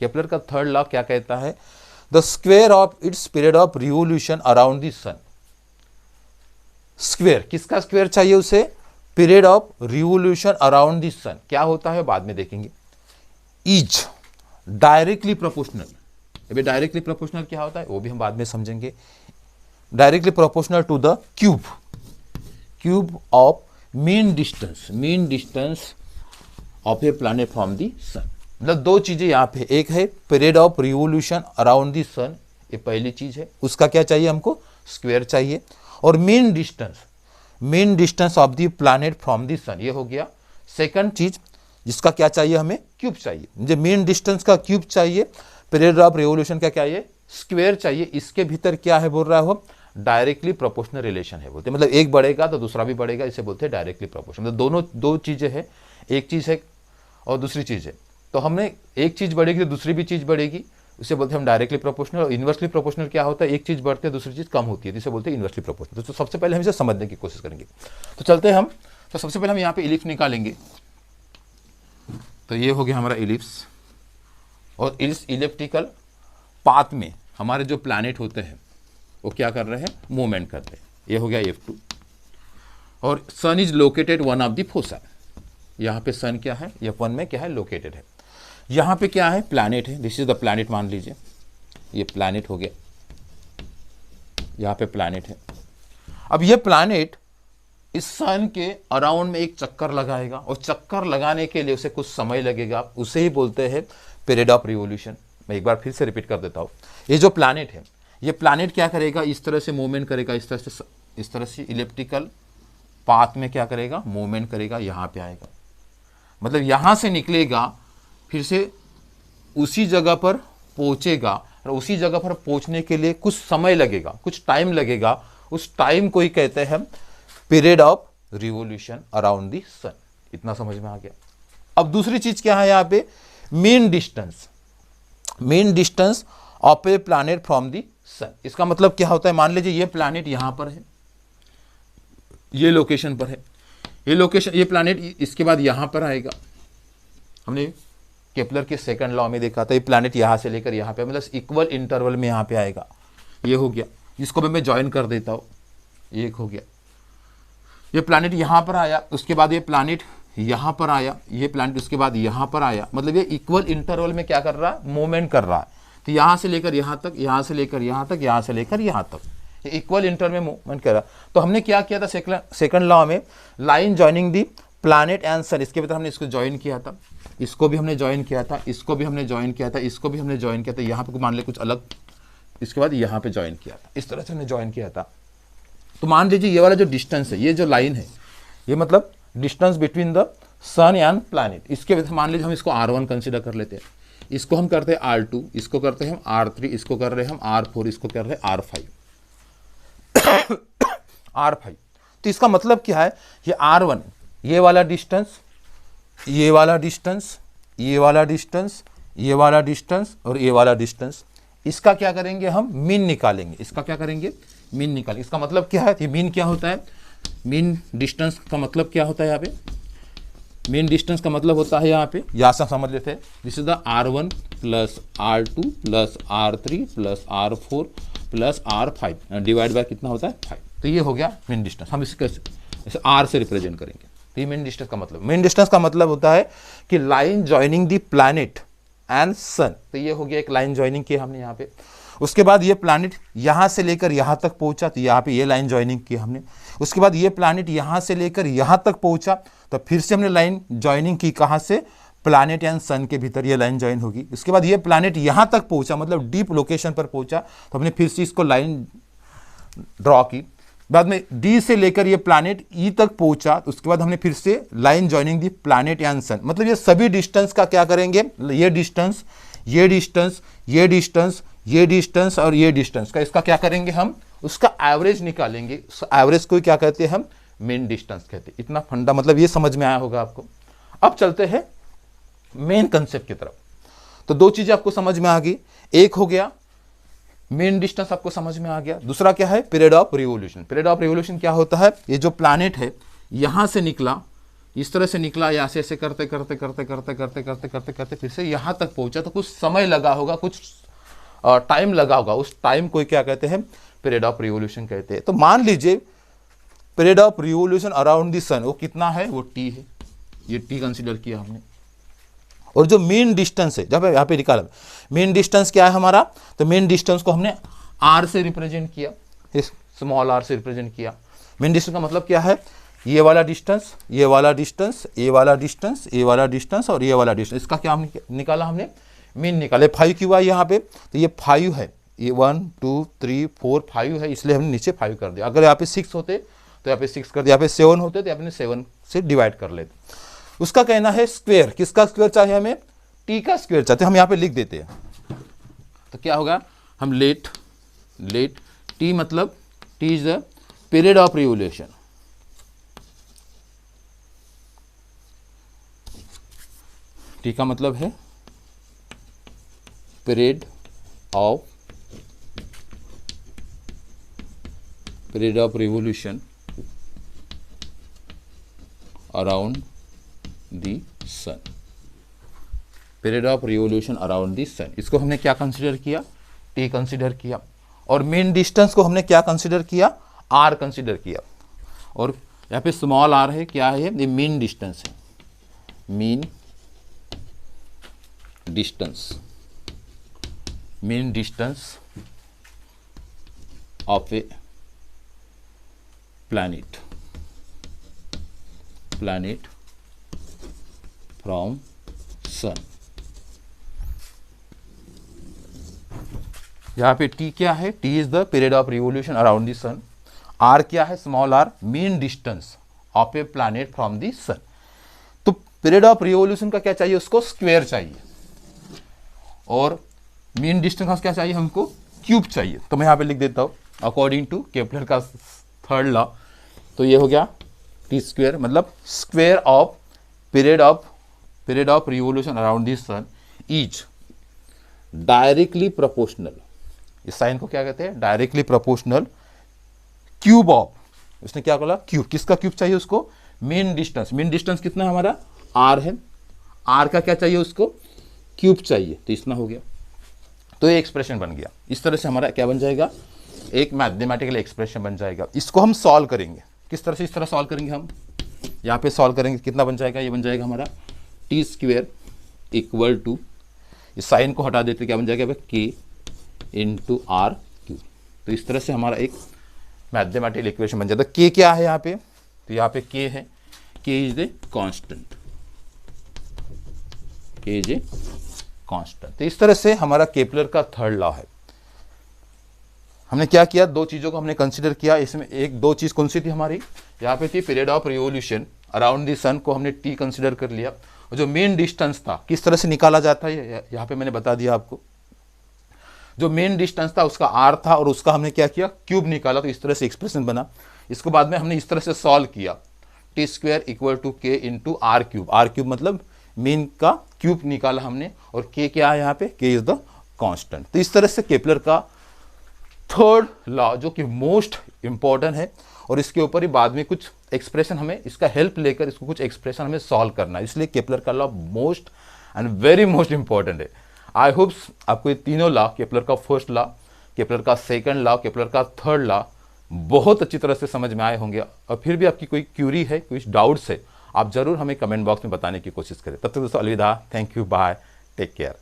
Kepler का third law क्या कहता है? The square of its period of revolution around the sun. Square, किसका स्क्वायर चाहिए उसे? Period of revolution around the sun. क्या होता है बाद में देखेंगे। Is directly proportional. अभी डायरेक्टली प्रोपोर्शनल क्या होता है वो भी हम बाद में समझेंगे। Directly proportional to the cube of mean distance of a planet from the sun. मतलब दो चीजें यहाँ पे, एक है period of revolution around the sun, ये पहली चीज है, उसका क्या चाहिए हमको? स्क्वायर चाहिए। और mean distance of the planet from the sun, ये हो गया सेकंड चीज, जिसका क्या चाहिए हमें? क्यूब चाहिए। मुझे मीन डिस्टेंस का क्यूब चाहिए, पीरियड ऑफ रिवोल्यूशन का क्या है? स्क्वायर चाहिए। इसके भीतर क्या है बोल रहा है वो? डायरेक्टली प्रोपोर्शनल रिलेशन है बोलते हैं। मतलब एक बढ़ेगा तो दूसरा भी बढ़ेगा, इसे बोलते हैं डायरेक्टली प्रोपोर्शनल। मतलब दो चीजें हैं, एक चीज है और दूसरी चीज है। तो हमने एक चीज बढ़ेगी तो दूसरी भी चीज बढ़ेगी, उसे बोलते हैं हम डायरेक्टली प्रोपोर्शनल। और इन्वर्सली प्रोपोर्शनल क्या होता है? एक चीज बढ़ती है दूसरी चीज कम होती है, जिसे बोलते हैं इन्वर्सली प्रोपोर्शनल। तो सबसे पहले हम इसे समझने की कोशिश करेंगे। तो चलते हैं हम। तो सबसे पहले हम यहाँ पे इलिप्स निकालेंगे। तो ये हो गया हमारा इलिप्स। और इस इलिप्टिकल पाथ में हमारे जो प्लैनेट होते हैं वो क्या कर रहे हैं? मूवमेंट कर रहे हैं। ये हो गया F2। और sun is located one of the foci. यहाँ पे सन क्या है? F1 में क्या है? लोकेटेड है। यहाँ पे क्या है? प्लैनेट है। दिस इज द प्लैनेट मान लीजिए, ये प्लैनेट हो गया, यहाँ पे प्लैनेट है। अब ये प्लैनेट इस सन के अराउंड में एक चक्कर लगाएगा, और चक्कर लगाने के लिए उसे कुछ समय लगेगा, उसे ही बोलते हैं पीरियड ऑफ रिवोल्यूशन। मैं एक बार फिर से रिपीट कर देता हूँ। ये जो प्लैनेट है, ये प्लैनेट क्या करेगा? इस तरह से मूवमेंट करेगा, इस तरह से इलिप्टिकल पाथ में क्या करेगा? मूवमेंट करेगा, यहाँ पे आएगा। मतलब यहाँ से निकलेगा, फिर से उसी जगह पर पहुँचेगा, और उसी जगह पर पहुँचने के लिए कुछ समय लगेगा, कुछ टाइम लगेगा। उस टाइम को ही कहते हैं period of revolution around the sun. इतना समझ में आ गया। अब दूसरी चीज क्या है यहाँ पे? Mean distance of a planet from the sun. इसका मतलब क्या होता है? मान लीजिए ये प्लैनेट यहां पर है, ये लोकेशन पर है, ये प्लैनेट इसके बाद यहां पर आएगा। हमने केपलर के सेकंड लॉ में देखा था, ये प्लैनेट यहां से लेकर यहां पे, मतलब इक्वल इंटरवल में यहां पे आएगा। ये हो गया, इसको भी मैं ज्वाइन कर देता हूं। एक हो गया, ये प्लैनेट यहां पर आया, उसके बाद ये प्लैनेट यहां पर आया, ये प्लैनेट उसके बाद यहां पर आया। मतलब ये इक्वल इंटरवल में क्या कर रहा है? मूवमेंट कर रहा है। तो यहां से लेकर यहां तक, यहां से लेकर यहां तक, यहां से लेकर यहां तक, ये इक्वल इंटरवल में मूवमेंट कर रहा है। तो हमने क्या किया था सेकंड लॉ में? Line joining the planet and sun. इसके भीतर हमने इसको ज्वाइन किया था, इसको भी हमने ज्वाइन किया था, इसको भी हमने ज्वाइन किया था, इसको भी हमने ज्वाइन किया था। यहाँ पे मान ले कुछ अलग, इसके बाद यहाँ पे ज्वाइन किया था। इस तरह से हमने ज्वाइन किया था। तो मान लीजिए ये वाला जो डिस्टेंस है, ये जो लाइन है, ये मतलब distance between the sun and planet. इसके मान लीजिए हम इसको R1 कंसिडर कर लेते हैं, इसको हम करते हैं R2, इसको करते हैं हम R3, इसको कर रहे हैं हम R4, इसको कर रहे हैं R5। R5। तो इसका मतलब क्या है? ये R1, ये वाला डिस्टेंस, ये वाला डिस्टेंस, ये वाला डिस्टेंस, ये वाला डिस्टेंस और ये वाला डिस्टेंस, इसका क्या करेंगे? हम मीन निकालेंगे। इसका क्या करेंगे? मीन निकालेंगे। इसका मतलब क्या है? ये मीन क्या होता है? मीन डिस्टेंस का मतलब क्या होता है? यहाँ पे मीन डिस्टेंस का मतलब होता है, यहाँ पे यहाँ से समझ लेते हैं, this is the R1 plus R2 plus R3 plus R4 plus R5 divide by कितना होता है? 5। तो ये हो गया मीन डिस्टेंस। हम इसके इसे R से रिप्रेजेंट करेंगे। तो ये मीन डिस्टेंस का मतलब, मीन डिस्टेंस का मतलब होता है कि line joining the planet and sun. तो ये हो गया एक लाइन ज्वाइनिंग की हमने यहाँ पे। उसके बाद ये प्लैनेट यहाँ से लेकर यहाँ तक पहुँचा, तो यहाँ पे ये लाइन ज्वाइनिंग की हमने। उसके बाद ये प्लैनेट यहाँ से लेकर यहाँ तक पहुँचा, तो फिर से हमने लाइन ज्वाइनिंग की। कहाँ से? प्लैनेट एंड सन के भीतर ये लाइन ज्वाइन होगी। उसके बाद ये प्लैनेट यहाँ तक पहुँचा, मतलब डीप लोकेशन पर पहुँचा, तो हमने फिर से इसको लाइन ड्रॉ की। बाद में डी से लेकर ये प्लैनेट ई तक पहुंचा, उसके बाद हमने फिर से line joining the planet and sun. मतलब ये सभी डिस्टेंस का क्या करेंगे? ये डिस्टेंस, ये डिस्टेंस, ये डिस्टेंस, ये डिस्टेंस और ये डिस्टेंस का इसका क्या करेंगे? हम उसका एवरेज निकालेंगे। उस एवरेज को क्या कहते हैं? हम मेन डिस्टेंस कहते हैं। इतना फंडा मतलब ये समझ में आया होगा आपको। अब चलते हैं मेन कंसेप्ट की तरफ। तो दो चीजें आपको समझ में आ गई। एक हो गया मेन डिस्टेंस, आपको समझ में आ गया। दूसरा क्या है? Period of revolution. Period of revolution क्या होता है? ये जो प्लैनेट है यहां से निकला, इस तरह से निकला, यहाँ से ऐसे करते करते करते करते करते करते करते करते फिर से यहाँ तक पहुंचा, तो कुछ समय लगा होगा, कुछ टाइम लगा होगा। उस टाइम को क्या कहते हैं? पीरियड ऑफ रिवोल्यूशन कहते हैं। तो मान लीजिए period of revolution around the sun वो कितना है? वो टी है, ये टी कंसीडर किया हमने। और जो मीन डिस्टेंस है, जब यहाँ पे निकाला मीन डिस्टेंस क्या है हमारा, तो मीन डिस्टेंस को हमने आर से रिप्रेजेंट किया, इस स्मॉल आर से रिप्रेजेंट किया। मीन डिस्टेंस का मतलब क्या है? ये वाला डिस्टेंस, ये वाला डिस्टेंस, ये वाला डिस्टेंस, ये वाला डिस्टेंस और ये वाला डिस्टेंस, इसका क्या हमने निकाला? हमने मीन निकाले। 5 क्यों आया यहाँ पे? तो ये 5 है, ये 1 2 3 4 5 है, इसलिए हमने नीचे 5 कर दिया। अगर यहाँ पे 6 होते तो यहाँ पे 6 कर दिया, यहाँ पे 7 होते तो यहाँ पे 7 से डिवाइड कर लेते। उसका कहना है स्क्वायर, किसका स्क्वायर चाहिए हमें? टी का स्क्वायर चाहते हैं। हम यहाँ पे लिख देते हैं, तो क्या होगा? हम लेट टी मतलब T is the period of revolution, T का मतलब है period of revolution around the sun, period of revolution around the sun. इसको हमने क्या कंसीडर किया? टी कंसीडर किया। और मीन डिस्टेंस को हमने क्या कंसीडर किया? आर कंसीडर किया। और यहाँ पे स्मॉल आर है, क्या है? ये मीन डिस्टेंस है, mean distance of a planet from sun। यहाँ पे T क्या है? T is the period of revolution around the sun. R क्या है? Small r, mean distance of a planet from the sun. तो पीरियड ऑफ रिवोल्यूशन का क्या चाहिए? उसको स्क्वायर चाहिए। और मीन डिस्टेंस का क्या चाहिए हमको? क्यूब चाहिए। तो मैं यहाँ पे लिख देता हूँ अकॉर्डिंग टू केपलर का थर्ड लॉ। तो ये हो गया टी स्क्वायर, मतलब square of period of revolution around this sun is directly proportional. इस साइन को क्या कहते हैं? डायरेक्टली प्रोपोर्शनल क्यूब ऑफ, उसने क्या बोला? क्यूब। किसका क्यूब चाहिए उसको? Mean distance. मीन डिस्टेंस कितना है हमारा? आर है। आर का क्या चाहिए उसको? क्यूब चाहिए। तो इतना हो गया, तो ये एक्सप्रेशन बन गया। इस तरह से हमारा क्या बन जाएगा? एक मैथमेटिकल एक्सप्रेशन बन जाएगा। इसको हम सॉल्व करेंगे। किस तरह से? इस तरह सॉल्व करेंगे हम, यहाँ पे सॉल्व करेंगे। कितना बन जाएगा? ये बन जाएगा हमारा टी स्क्वेयर इक्वल टू, इस साइन को हटा देते क्या बन जाएगा? के इंटू आर क्यूब। तो इस तरह से हमारा एक मैथमेटिकल इक्वेशन बन जाता है। के क्या है यहाँ पे? तो यहाँ पे के है, के इज ए कॉन्स्टेंट, के इज ए कॉन्स्टेंट। तो इस तरह से हमारा केपलर का थर्ड लॉ है। हमने क्या किया? दो चीज़ों को हमने कंसीडर किया। इसमें एक दो चीज़ कौन सी थी हमारी? यहाँ पे थी period of revolution around the sun को हमने टी कंसीडर कर लिया। और जो मेन डिस्टेंस था किस तरह से निकाला जाता है यहाँ पे मैंने बता दिया आपको। जो मेन डिस्टेंस था उसका आर था और उसका हमने क्या किया? क्यूब निकाला। तो इस तरह से एक्सप्रेशन बना। इसको बाद में हमने इस तरह से सॉल्व किया, T square equal to K into R cube. R cube मतलब मीन का क्यूब निकाला हमने। और के क्या है यहाँ पे? के इज द कांस्टेंट। तो इस तरह से केपलर का थर्ड लॉ जो कि मोस्ट इंपॉर्टेंट है, और इसके ऊपर ही बाद में कुछ एक्सप्रेशन हमें इसका हेल्प लेकर इसको कुछ एक्सप्रेशन हमें सॉल्व करना है। इसलिए केपलर का law most and very most important है। आई होप्स आपको ये तीनों लॉ, केपलर का फर्स्ट लॉ, केपलर का सेकंड लॉ, केपलर का थर्ड लॉ बहुत अच्छी तरह से समझ में आए होंगे। और फिर भी आपकी कोई क्यूरी है, कुछ डाउट्स है, आप जरूर हमें कमेंट बॉक्स में बताने की कोशिश करें। तब तक दोस्तों अलविदा, thank you, bye, take care.